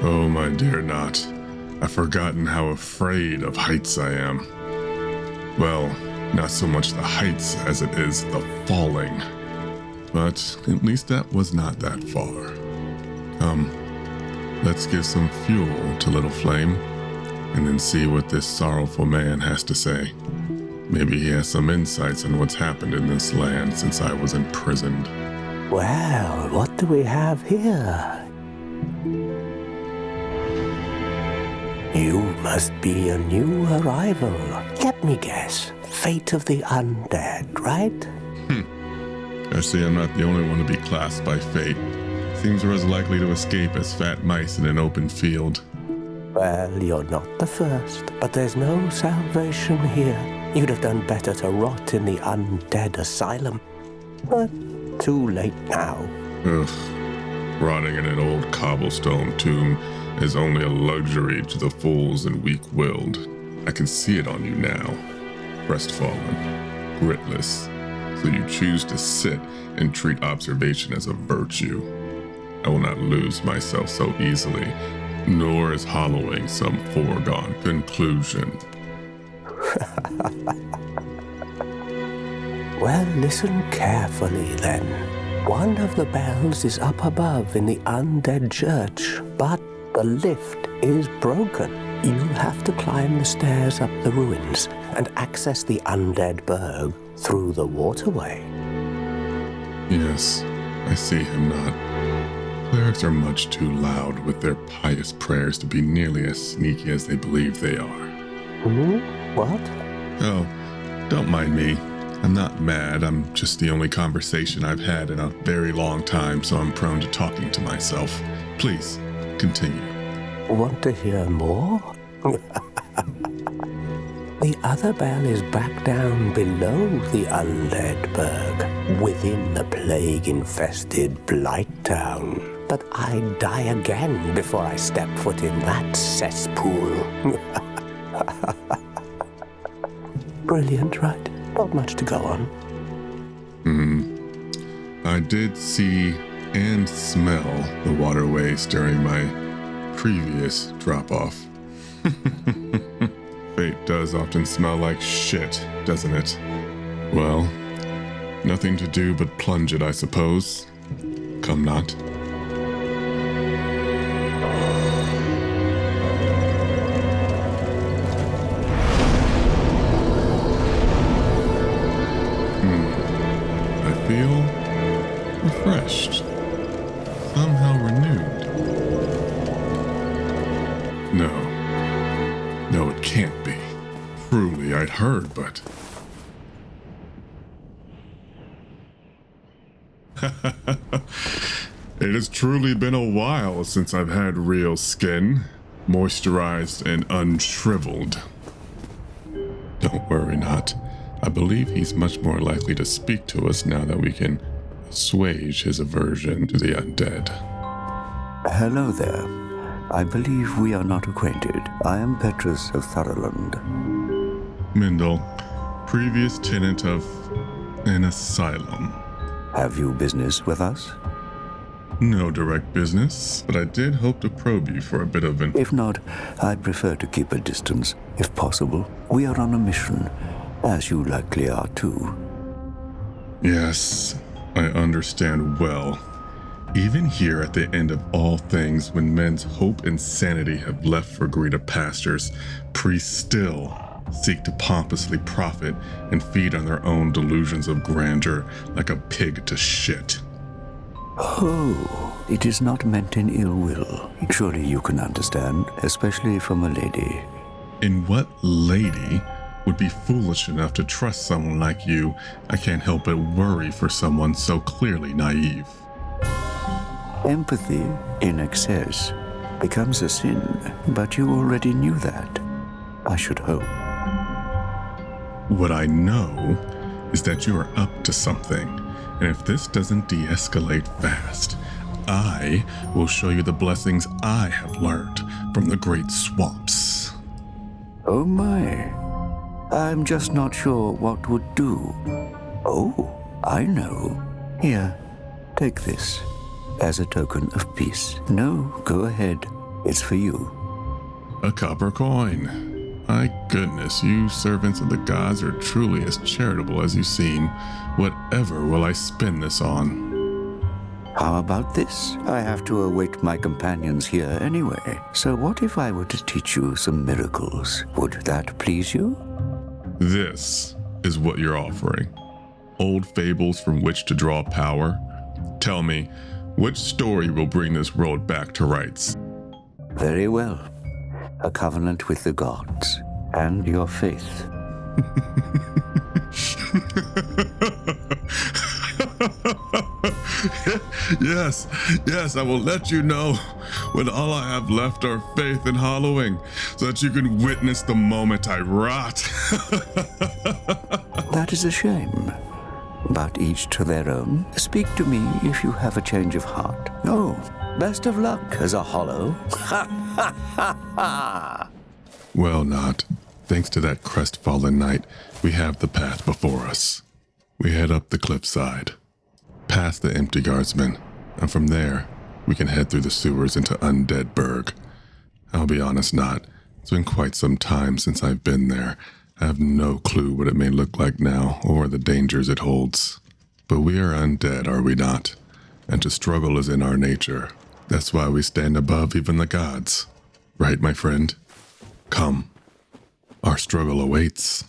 Oh, my dear Knot. I've forgotten how afraid of heights I am. Well, not so much the heights as it is the falling. But at least that was not that far. Come, let's give some fuel to Little Flame, and then see what this sorrowful man has to say. Maybe he has some insights on what's happened in this land since I was imprisoned. Well, what do we have here? You must be a new arrival. Let me guess. Fate of the undead, right? I see I'm not the only one to be classed by fate. Seems we're as likely to escape as fat mice in an open field. Well, you're not the first, but there's no salvation here. You'd have done better to rot in the undead asylum. But too late now. Ugh. Rotting in an old cobblestone tomb is only a luxury to the fools and weak-willed. I can see it on you now. Crestfallen, gritless. So you choose to sit and treat observation as a virtue. I will not lose myself so easily, nor is hollowing some foregone conclusion. Well, listen carefully then. One of the bells is up above in the undead church, but the lift is broken. You'll have to climb the stairs up the ruins and access the undead burg through the waterway. Yes, I see him not. Clerics are much too loud with their pious prayers to be nearly as sneaky as they believe they are. What? Oh, don't mind me. I'm not mad. I'm just the only conversation I've had in a very long time, so I'm prone to talking to myself. Please, continue. Want to hear more? The other bell is back down below the undead burg, within the plague-infested Blight Town. But I'd die again before I step foot in that cesspool. Brilliant, right? Not much to go on. I did see and smell the waterways during my previous drop-off. Fate does often smell like shit, doesn't it? Well, nothing to do but plunge it, I suppose. Come not. I feel refreshed. Somehow renewed. No, it can't be. Truly, I'd heard, but... It has truly been a while since I've had real skin, moisturized and unshriveled. Don't worry, Not. I believe he's much more likely to speak to us now that we can assuage his aversion to the undead. Hello there. I believe we are not acquainted. I am Petrus of Thurland. Mendel, previous tenant of an asylum. Have you business with us? No direct business, but I did hope to probe you for a bit of an... If not, I'd prefer to keep a distance, if possible. We are on a mission, as you likely are too. Yes, I understand well. Even here at the end of all things, when men's hope and sanity have left for greener pastures, priests still seek to pompously profit and feed on their own delusions of grandeur like a pig to shit. Oh, it is not meant in ill will. Surely you can understand, especially from a lady. And what lady would be foolish enough to trust someone like you? I can't help but worry for someone so clearly naive. Empathy in excess becomes a sin, but you already knew that, I should hope. What I know is that you are up to something, and if this doesn't de-escalate fast, I will show you the blessings I have learned from the great swamps. Oh my. I'm just not sure what would do. Oh, I know. Here, take this. As a token of peace. No, go ahead. It's for you. A copper coin. My goodness, you servants of the gods are truly as charitable as you seem. Whatever will I spend this on? How about this? I have to await my companions here anyway. So what if I were to teach you some miracles? Would that please you? This is what you're offering. Old fables from which to draw power? Tell me, which story will bring this world back to rights? Very well. A covenant with the gods and your faith. Yes, I will let you know when all I have left are faith and hollowing, so that you can witness the moment I rot. That is a shame. But each to their own. Speak to me if you have a change of heart. Oh, best of luck as a hollow. Well, not. Thanks to that crestfallen knight, we have the path before us. We head up the cliffside, past the empty guardsmen, and from there, we can head through the sewers into Undead Burg. I'll be honest, not. It's been quite some time since I've been there. I have no clue what it may look like now, or the dangers it holds. But we are undead, are we not? And to struggle is in our nature. That's why we stand above even the gods. Right, my friend? Come. Our struggle awaits.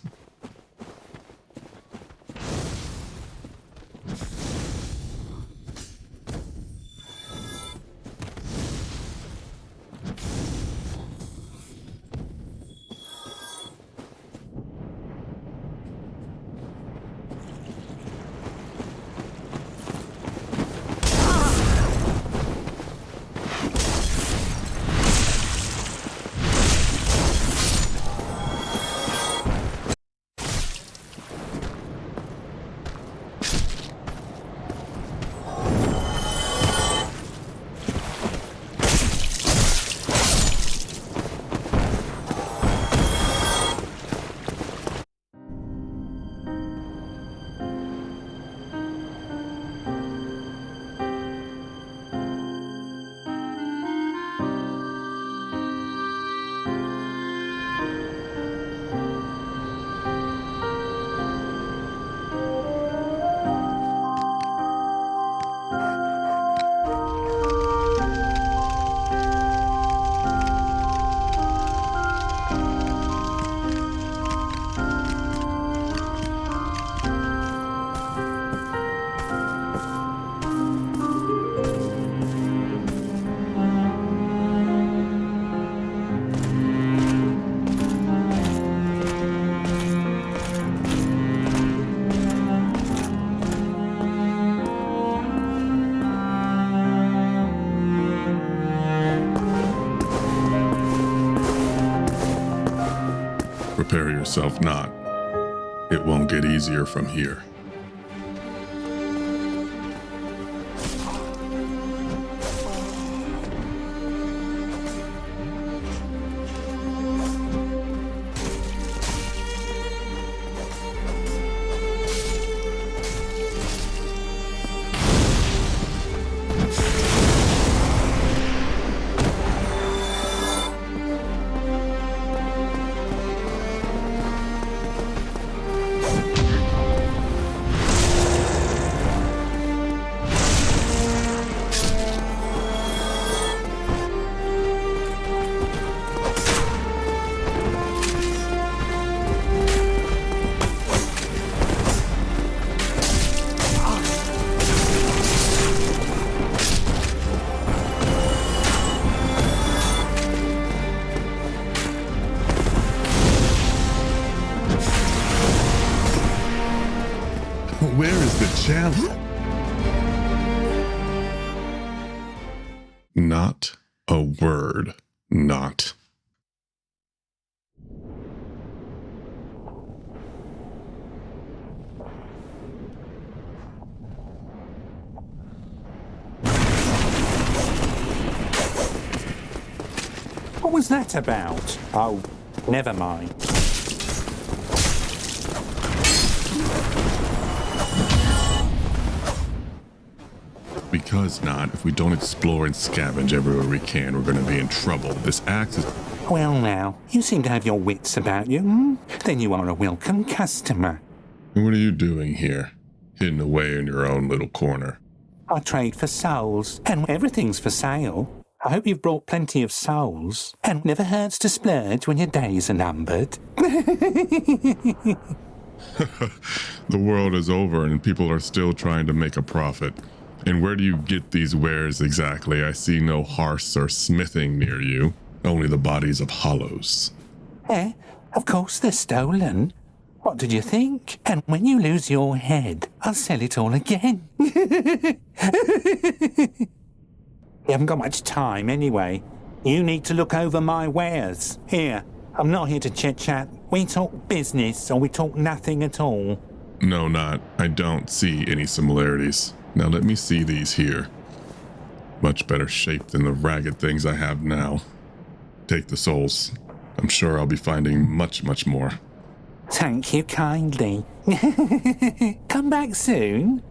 Prepare yourself not. It won't get easier from here. Where is the challenge? Not a word. Not. What was that about? Oh, never mind. Because not, if we don't explore and scavenge everywhere we can, we're going to be in trouble. This axe is... Well now, you seem to have your wits about you, hmm? Then you are a welcome customer. What are you doing here? Hidden away in your own little corner. I trade for souls, and everything's for sale. I hope you've brought plenty of souls, and never hurts to splurge when your days are numbered. The world is over and people are still trying to make a profit. And where do you get these wares exactly? I see no hearths or smithing near you. Only the bodies of hollows. Of course they're stolen. What did you think? And when you lose your head, I'll sell it all again. You haven't got much time anyway. You need to look over my wares. Here, I'm not here to chit-chat. We talk business or we talk nothing at all. No, not. I don't see any similarities. Now let me see these here. Much better shape than the ragged things I have now. Take the souls. I'm sure I'll be finding much, much more. Thank you kindly. Come back soon.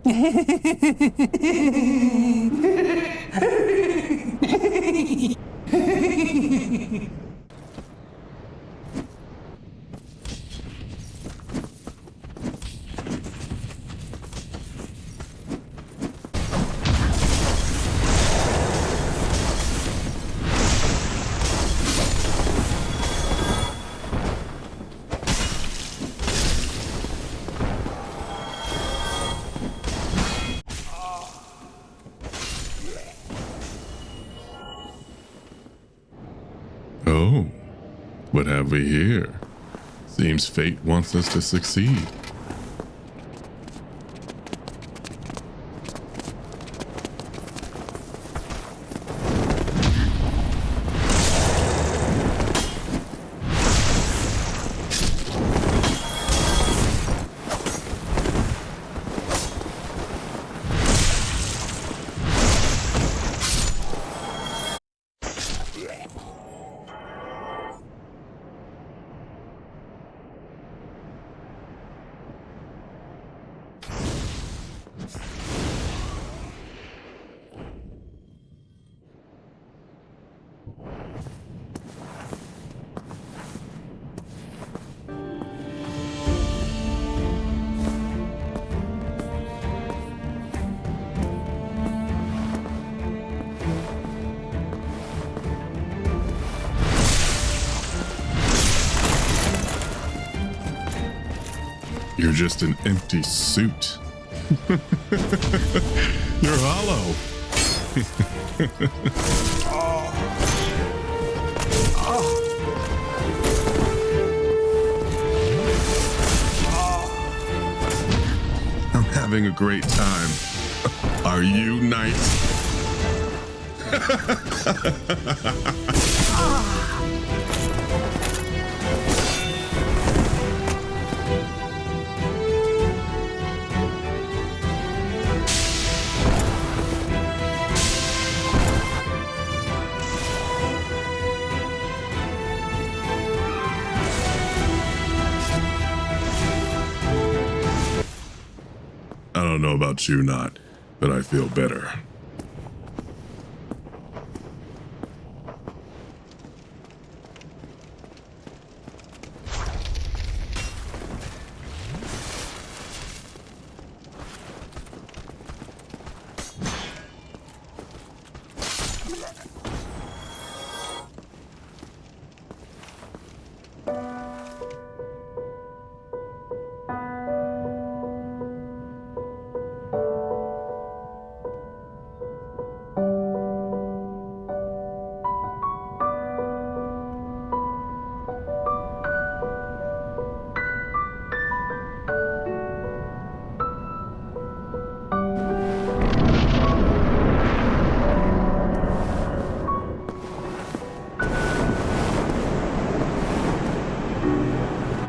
Oh, what have we here? Seems fate wants us to succeed. You're just an empty suit. You're hollow. I'm having a great time. Are you, knight? I don't know about you, not, but I feel better.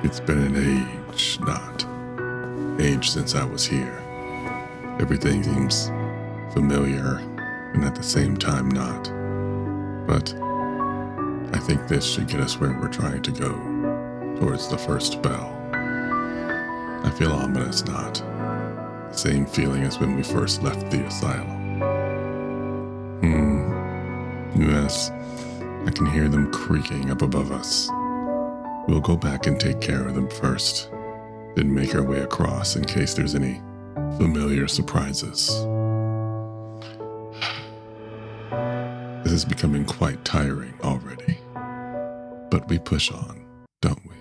It's been an age, not. Age since I was here. Everything seems familiar, and at the same time not. But I think this should get us where we're trying to go, towards the first bell. I feel ominous, not. The same feeling as when we first left the asylum. Yes, I can hear them creaking up above us. We'll go back and take care of them first, then make our way across in case there's any familiar surprises. This is becoming quite tiring already, but we push on, don't we?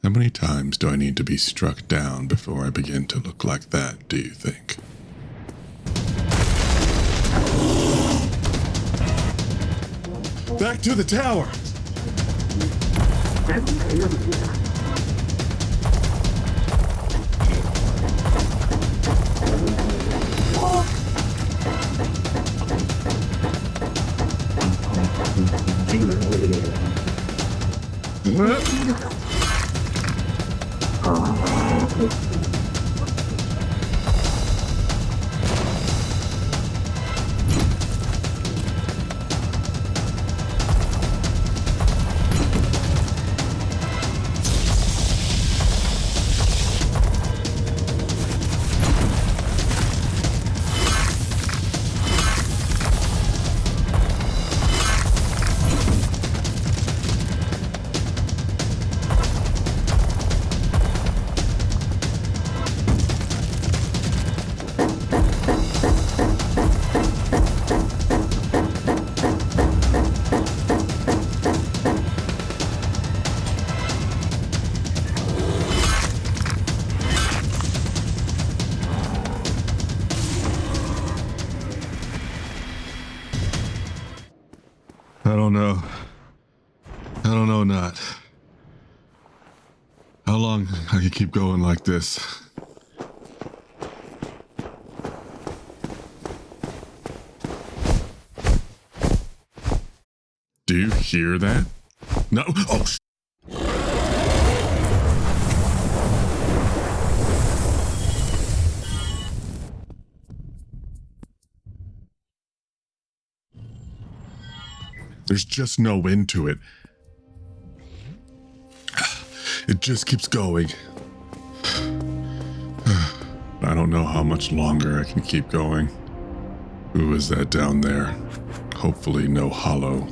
How many times do I need to be struck down before I begin to look like that, do you think? Back to the tower! I don't know, not. How long can you keep going like this? Do you hear that? No. Oh, there's just no end to it. It just keeps going. I don't know how much longer I can keep going. Who is that down there? Hopefully no hollow.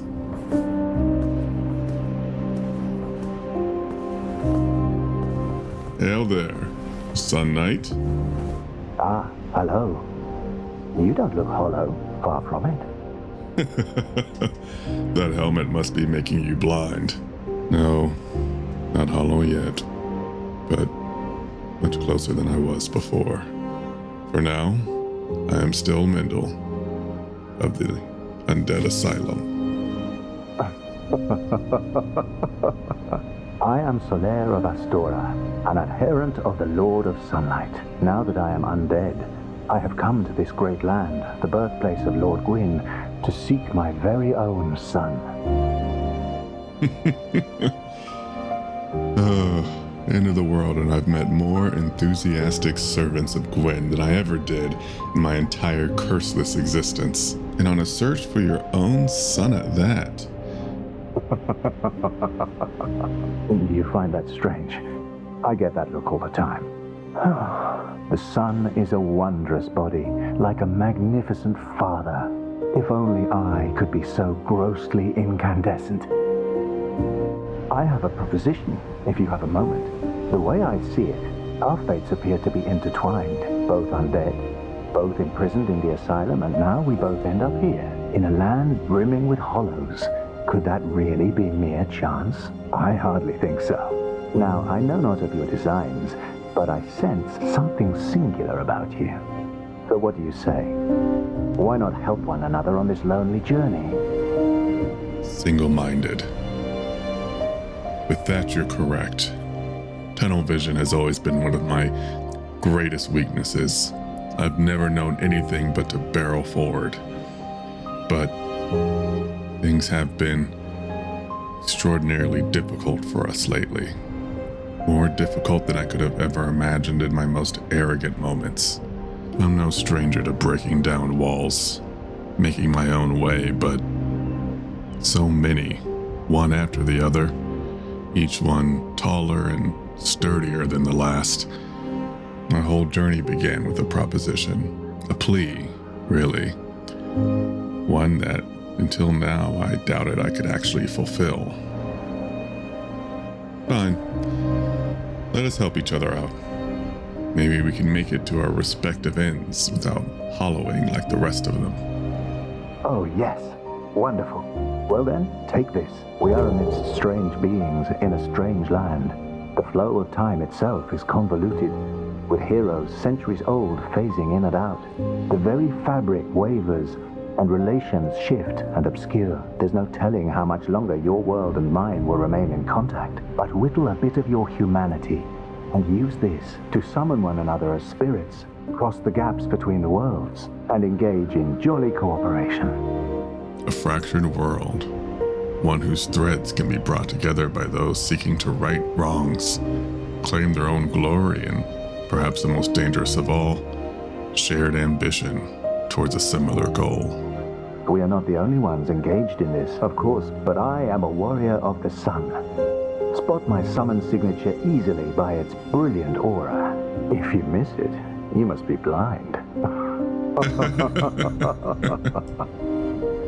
Hail there, Sun Knight. Ah, hello. You don't look hollow, far from it. That helmet must be making you blind. No, not hollow yet, but much closer than I was before. For now, I am still Mendel of the Undead Asylum. I am Solaire of Astora, an adherent of the Lord of Sunlight. Now that I am undead, I have come to this great land, the birthplace of Lord Gwyn, to seek my very own son. End of the world, and I've met more enthusiastic servants of Gwen than I ever did in my entire curseless existence. And on a search for your own son at that. Do you find that strange? I get that look all the time. The sun is a wondrous body, like a magnificent father. If only I could be so grossly incandescent. I have a proposition, if you have a moment. The way I see it, our fates appear to be intertwined, both undead, both imprisoned in the asylum, and now we both end up here, in a land brimming with hollows. Could that really be mere chance? I hardly think so. Now, I know not of your designs, but I sense something singular about you. So what do you say? Why not help one another on this lonely journey? Single-minded. With that, you're correct. Tunnel vision has always been one of my greatest weaknesses. I've never known anything but to barrel forward. But Things have been extraordinarily difficult for us lately. More difficult than I could have ever imagined in my most arrogant moments. I'm no stranger to breaking down walls, making my own way, but so many, one after the other, each one taller and sturdier than the last. My whole journey began with a proposition, a plea, really. One that, until now, I doubted I could actually fulfill. Fine. Let us help each other out. Maybe we can make it to our respective ends without hollowing like the rest of them. Oh, yes. Wonderful. Well then, take this. We are amidst strange beings in a strange land. The flow of time itself is convoluted, with heroes centuries old phasing in and out. The very fabric wavers, and relations shift and obscure. There's no telling how much longer your world and mine will remain in contact. But whittle a bit of your humanity, and use this to summon one another as spirits, cross the gaps between the worlds, and engage in jolly cooperation. A fractured world, one whose threads can be brought together by those seeking to right wrongs, claim their own glory, and perhaps the most dangerous of all, shared ambition towards a similar goal. We are not the only ones engaged in this, of course, but I am a warrior of the sun. Spot my summon signature easily by its brilliant aura. If you miss it, you must be blind.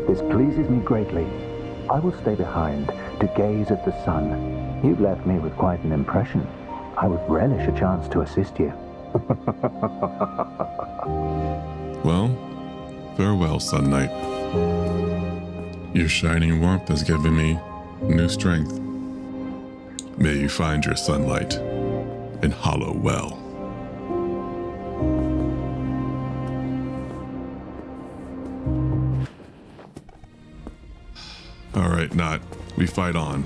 This pleases me greatly. I will stay behind to gaze at the sun. You've left me with quite an impression. I would relish a chance to assist you. Well, farewell, Sun Knight. Your shining warmth has given me new strength. May you find your sunlight and hollow well. All right, Knot, we fight on.